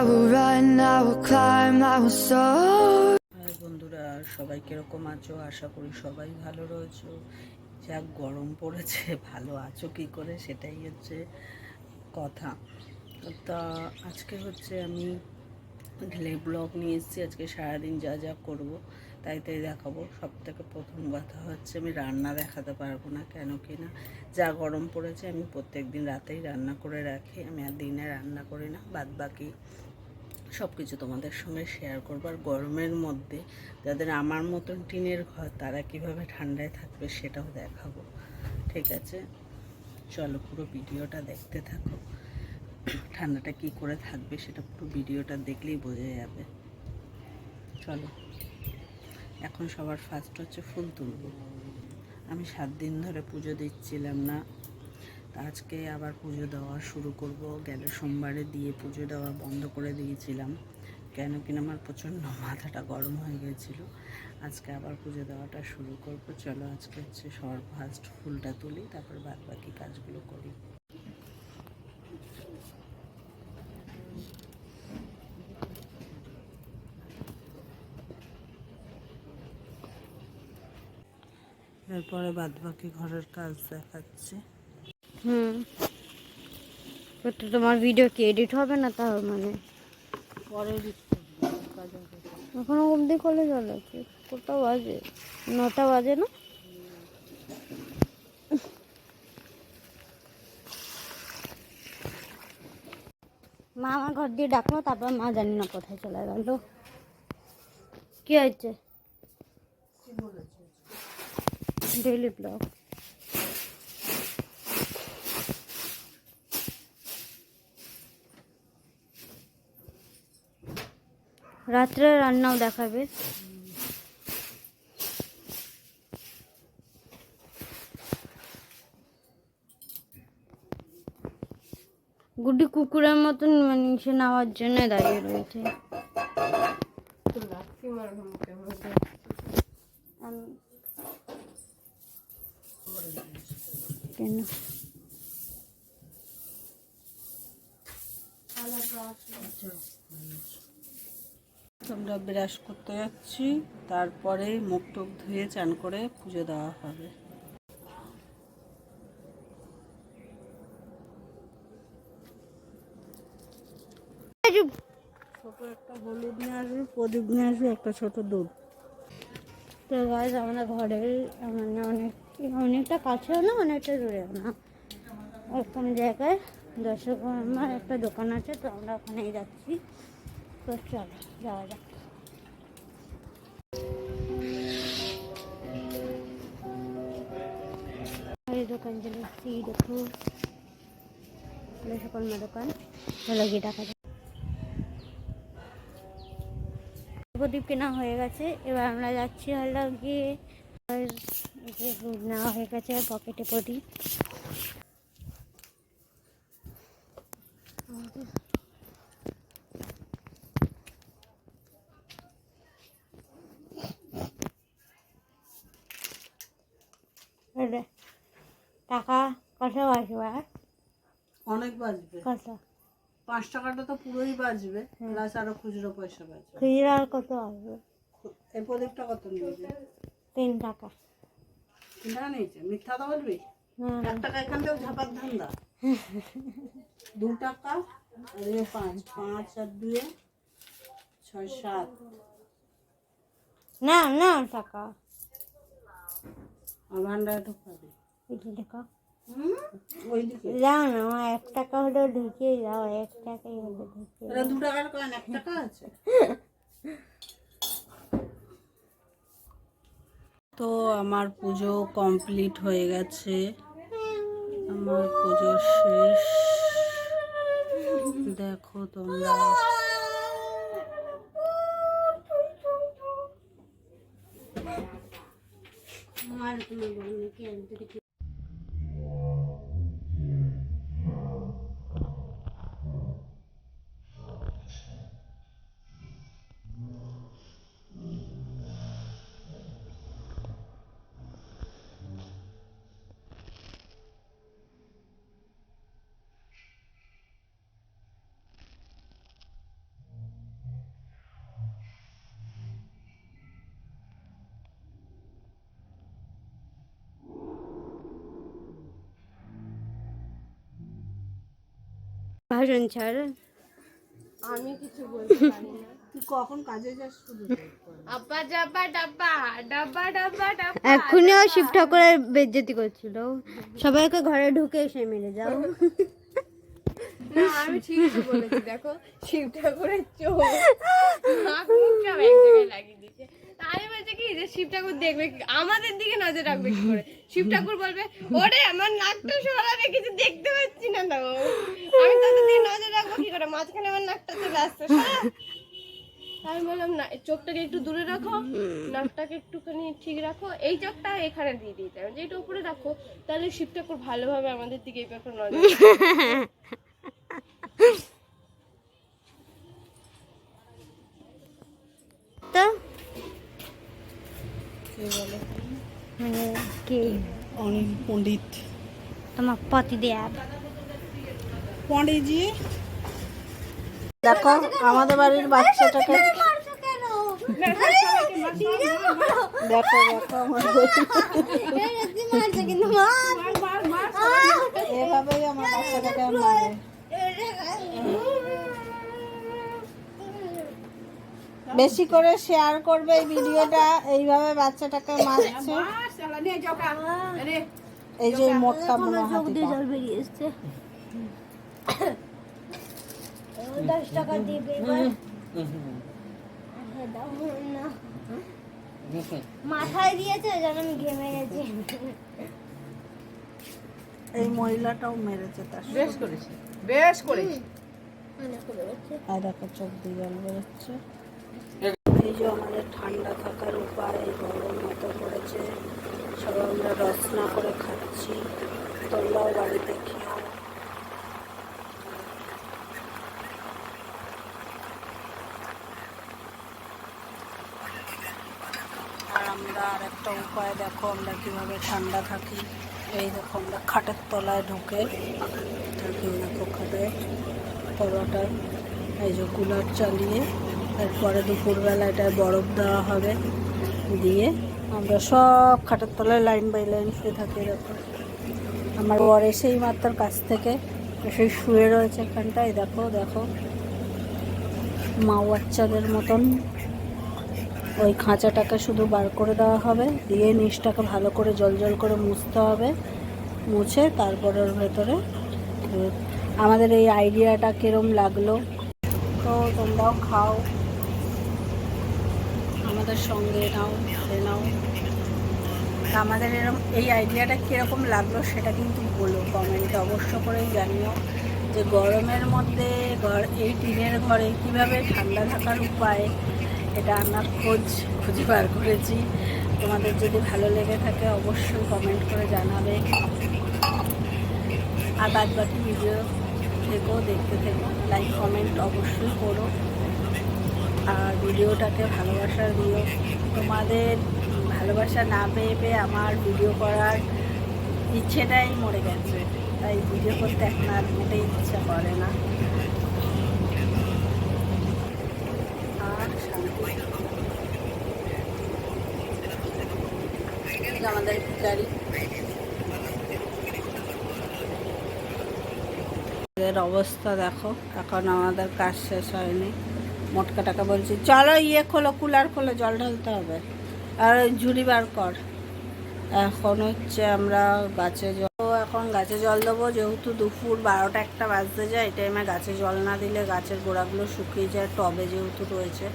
will run, I will climb, I will soar. Hi বন্ধুরা, সবাই কিরকম আছো? আশা করি সবাই ভালো রয়েছো। যা গরম পড়েছে, ভালো আছো কি করে সেটাই হচ্ছে কথা। তা আজকে হচ্ছে আমি ডেলি ব্লগ নিয়ে এসেছি। আজকে সারাদিন যা যা করব তাই দেখাবো। সব থেকে প্রথম কথা হচ্ছে আমি রান্না দেখাতে পারবো না, কেন কি না যা গরম পড়েছে। আমি প্রত্যেক দিন রাতেই রান্না করে রাখি, আমি আর দিনে রান্না করি না। বাদ বাকি সব কিছু তোমাদের সঙ্গে শেয়ার করবো। আর গরমের মধ্যে যাদের আমার মতন টিনের ঘর, তারা কিভাবে ঠান্ডায় থাকবে সেটাও দেখাবো। ঠিক আছে, চলো পুরো ভিডিওটা দেখতে থাকো। ঠান্ডাটা কি করে থাকবে সেটা পুরো ভিডিওটা দেখলেই বোঝা যাবে। চলো, এখন সবার ফার্স্ট হচ্ছে ফুল তুলব। আমি 7 দিন ধরে পুজো দিচ্ছিলাম না, তা আজকে আবার পুজো দেওয়া শুরু করব। গেল সোমবারে দিয়ে পুজো দেওয়া বন্ধ করে দিয়েছিলাম, কেন কিনা আমার প্রচণ্ড মাথাটা গরম হয়ে গিয়েছিল। আজকে আবার পুজো দেওয়াটা শুরু করব। চলো, আজকে হচ্ছে সবার ফার্স্ট ফুলটা তুলি, তারপর বাদ বাকি কাজগুলো করি। এরপরে বাদ বাকি ঘরের কাজ দেখাচ্ছি। তো তোমার ভিডিও কি এডিট হবে না? তাও মানে পরে এখনো অবধি কলেজ আছে, কটা বাজে? 9টা বাজে না? মা আমার ঘর দিয়ে ডাকলো, তারপর মা জানি না কোথায় চলে গেল। কি হয়েছে? Daily blog. রাত্রে রান্নাও দেখাবে। গুড্ডি কুকুরের মতন মানে সে নেওয়ার জন্য দাঁড়িয়ে রয়েছে। কেন? আমরা ব্রাশ করতে যাচ্ছি, তারপরে মুখ টুক ধুয়ে চান করে পুজো দেওয়া হবে। ছোট একটা হলুদ নিয়ে আসবে, প্রদীপ নিয়ে আসবে, একটা ছোট দুধ। তো গাইজ, আমাদের ঘরের মানে অনেকটা কাছেও না, অনেকটা দূরেও না, ওরকম জায়গায় দর্শকর্মার একটা দোকান আছে, তো আমরা ওখানেই যাচ্ছি। তো চলো যাওয়া যাক। এই দোকান চলে এসেছি, দেখো দর্শকর্মা দোকান। চলো গিয়ে টাকা প্রদীপ কেনা হয়ে গেছে, এবার আমরা যাচ্ছি হলো গিয়ে। দুধ নেওয়া হয়ে গেছে, পকেটে প্রদীপ। টাকা কত আসবে? অনেক বাজবে। কত? 5 টাকাটা তো পুরোই বাজবে, প্লাস আরো খুচরো পয়সা বাজবে। খুচরা আর কত আসবে? এই প্রদীপটা কত নিয়েছে? 3 টাকা। 3 টাকা নিয়েছে? মিথ্যা তো বলবি? 1 টাকা এখান থেকে ঝাপার ধান্দা। 2 টাকা, 5, 5 আর 2 6, 7। না না টাকা। ভান্ডারে ঢুকাবি? টাকা ওইদিকে যাও না, আমার 1 টাকা হলে ঢুকিয়ে যাও, 1 টাকাই হলে ঢুকিয়ে। 2 টাকার কয়েন, 1 টাকা আছে। তো আমার পুজো কমপ্লিট হয়ে গেছে, আমার পুজো শেষ। দেখো তোমরা, আমার তুমি বলনি কি আমি ভাষণ ছাড়। আমি কিছু বলতে পারি না। তুই কখন কাজে যাস শুধু আব্বা ডাব্বা ডাব্বা ডাব্বা ডাব্বা ডাব্বা। এক্ষুনিও শিব ঠাকুরের বেজ্জতি করছিল। সবাইকে ঘরে ঢুকে এসে মেরে যাও। না আমি ঠিকই বলেছি, দেখো শিব ঠাকুরের চোখ নাক মুখ সব এক জায়গায় লাগিয়ে দিয়েছে। তাই বলছে কি যে শিব ঠাকুর দেখবে কি, আমাদের দিকে নজর রাখবে কি করে? শিব ঠাকুর বলবে ওরে আমার নাকটা সরাবে, কিছু দেখতে পাচ্ছি না তো, আমি তোদের দিকে নজর রাখবো কি করে? মাঝখানে আমার নাকটা চলে আসছে, সরা। আমি বললাম না, চোখটাকে একটু দূরে রাখো, নাকটাকে একটুখানি ঠিক রাখো, এই চোখটা এখানে দিয়ে দিতে হবে, যেটা উপরে রাখো, তাহলে শিব ঠাকুর ভালোভাবে আমাদের দিকে এই ব্যাপারে নজর রাখবে। তো কে বলে? মানে কি অনিল পণ্ডিত। তোমার পতিদেব। পণ্ডিতজি দেখো আমাদের বাড়ির বাচ্চাটাকে, দেখো দেখো আমার এভাবেই আমার বাচ্চাটাকে মারে। বেশি করে শেয়ার করবে এই ভিডিওটা, এইভাবে বাচ্চাটাকে মারছে। এই যে মোটটা মনে দিয়ে জল বেরিয়ে এসছে। 10 টাকা দিবে এবার। না মাথায় দিয়েছে যেন আমি ঘেমে গেছি। এই মহিলাটাও মেরেছে তার, বেশ করেছে, বেশ করেছে। আর দেখো চোখ দিয়ে জল বেরোচ্ছে। এই যে আমাদের ঠান্ডা থাকার উপায়, গরম মতো পড়েছে, সবাই আমরা রচনা করে খাচ্ছি। তোমরাও বাড়িতে খেও। আর আমরা আর একটা উপায় দেখো আমরা কিভাবে ঠান্ডা থাকি। এই দেখো আমরা খাটের তলায় ঢুকে থাকি, দেখো খাটের তলাটায় এই যে কুলার চালিয়ে, তারপরে দুপুরবেলা এটায় বরফ দেওয়া হবে, দিয়ে আমরা সব খাটের তলায় লাইন বাই লাইন শুয়ে থাকি। দেখো আমার বর এসেই মাত্র কাছ থেকে এসে শুয়ে রয়েছে এখানটায়। দেখো দেখো মা বাচ্চাদের মতন ওই খাঁচাটাকে শুধু বার করে দেওয়া হবে, দিয়ে নিচটাকে ভালো করে জল জল করে মুছতে হবে, মুছে তারপরে ওর ভেতরে। আমাদের এই আইডিয়াটা কিরম লাগলো তো তোমরাও খাও, আমাদের সঙ্গে নাও, খেয়ে নাও। আমাদের এরকম এই আইডিয়াটা কীরকম লাগলো সেটা কিন্তু বলো, কমেন্টে অবশ্য করেই জানিও যে গরমের মধ্যে এই টিনের ঘরে কীভাবে ঠান্ডা থাকার উপায়, এটা আমরা খুঁজে বার করেছি। তোমাদের যদি ভালো লেগে থাকে অবশ্যই কমেন্ট করে জানাবে। আর বাদ বাকি ভিডিও থেকেও দেখতে থেকো, লাইক কমেন্ট অবশ্যই করো, আর ভিডিওটাকে ভালোবাসা দিও। তোমাদের ভালোবাসা না পেয়ে পেয়ে আমার ভিডিও করার ইচ্ছেটাই মরে গেছে, তাই ভিডিও করতে এখন আর মোটেই ইচ্ছা করে না। আর আমাদের গাড়ি এর অবস্থা দেখো, এখন আমাদের কাজ শেষ হয়নি। মোটকাটাকে বলছি চলো খোলো, কুলার খোলো, জল ঢালতে হবে, আর ওই ঝুড়ি বার কর। এখন হচ্ছে আমরা এখন গাছে জল দেবো, যেহেতু দুপুর 12টা 1টা বাজতে যায়, এই টাইমে গাছে জল না দিলে গাছের গোড়াগুলো শুকিয়ে যায়, টবে যেহেতু রয়েছে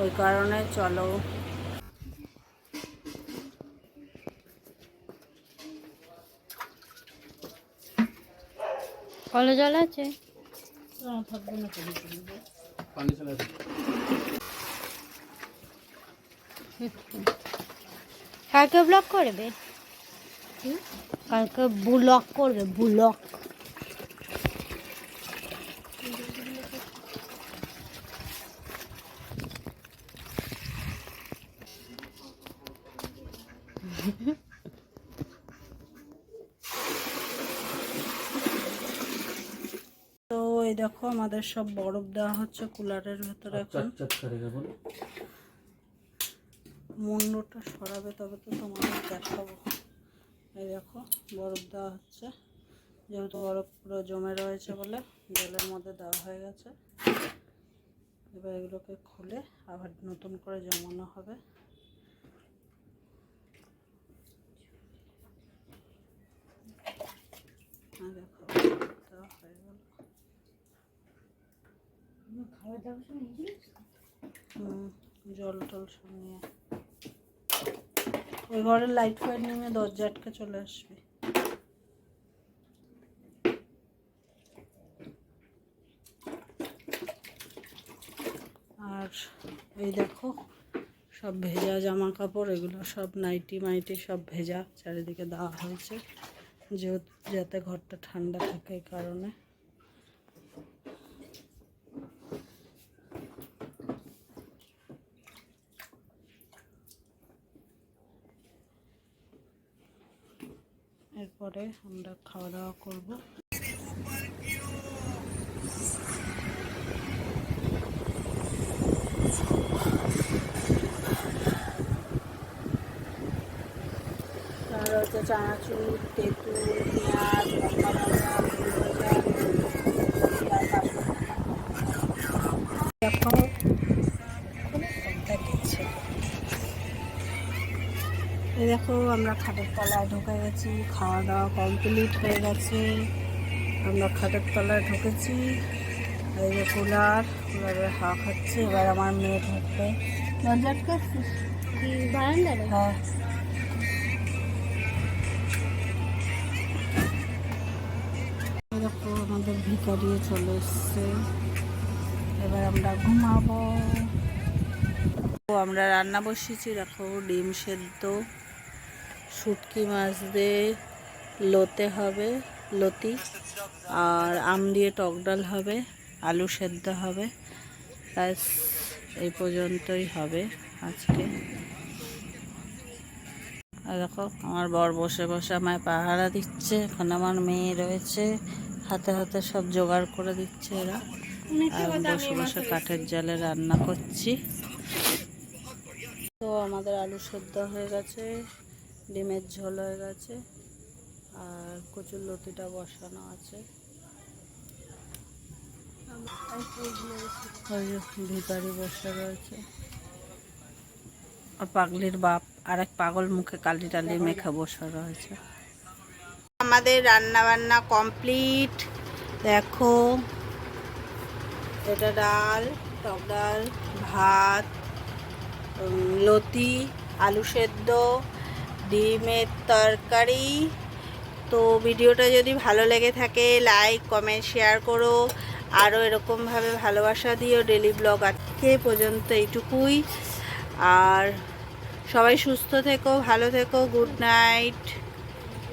ওই কারণে। চলো কলে জল আছে? কালকে ব্লগ করবে, কালকে ব্লগ করবে, ব্লগ। তো এই দেখো আমাদের সব বরফ দেওয়া হচ্ছে কুলারের ভেতরে। এখন মুন্ডটা সরাবে তবে তো তোমাদের দেখাবো। এই দেখো বরফ দেওয়া হচ্ছে, যেহেতু বরফ পুরো জমে রয়েছে বলে জলের মধ্যে দেওয়া হয়ে গেছে। এবার এগুলোকে খুলে আবার নতুন করে জমানো হবে। দেখো দেওয়া হয়ে গেল। জল টল সব নিয়ে ওই ঘরের লাইট ফাইট নিয়ে দরজা আটকে চলে আসবি। আর এই দেখো সব ভেজা জামা কাপড়, এগুলো সব নাইটি মাইটি সব ভেজা চারিদিকে দেওয়া হয়েছে যাতে ঘরটা ঠান্ডা থাকে এই কারণে। এরপরে আমরা খাওয়া দাওয়া করবো। রয়েছে চানাচুর, তেঁতুল, পেঁয়াজ, দেখো আমরা খাটের তলায় ঢুকে গেছি। খাওয়া দাওয়া কমপ্লিট হয়ে গেছে, আমরা খাটের তলায় ঢুকেছি। এই যে কুলারে হাওয়া খাচ্ছে। এবার আমার মেয়ে ঢুকবে। দরজা আটকাচ্ছিস? বারান্দারে? হ্যাঁ। দেখো আমাদের ভিখারিয়ে চলে এসছে। এবার আমরা ঘুমাবো। আমরা রান্না বসিয়েছি। দেখো ডিম সেদ্ধ, শুটকি মাছ দিয়ে লতি হবে, আর আম দিয়ে টক ডাল হবে, আলু সেদ্ধ হবে। ব্যাস এই পর্যন্তই হবে আজকে। আর দেখো আমার বর বসে বসে আমায় পাহারা দিচ্ছে। এখানে আমার মেয়ে রয়েছে, হাতে হাতে সব জোগাড় করে দিচ্ছে এরা। আর বসে বসে কাঠের জালে রান্না করছি। তো আমাদের আলু সেদ্ধ হয়ে গেছে, ডিমের ঝোল হয়ে গেছে, আর কচুর লতিটা বসানো আছে। ওই যে ভিখারি বসে রয়েছে, আর পাগলির বাপ আর এক পাগল মুখে কালি টালি মেখে বসে রয়েছে। আমাদের রান্না বান্না কমপ্লিট। দেখো এটা ডাল, টক ডাল, ভাত, লতি, আলু সেদ্ধ, ডিমের তরকারি। তো ভিডিওটা যদি ভালো লেগে থাকে লাইক কমেন্ট শেয়ার করো। আরও এরকমভাবে ভালোবাসা দিও। ডেলি ব্লগ আজকে পর্যন্ত এইটুকুই। আর সবাই সুস্থ থেকো, ভালো থেকো। Good night.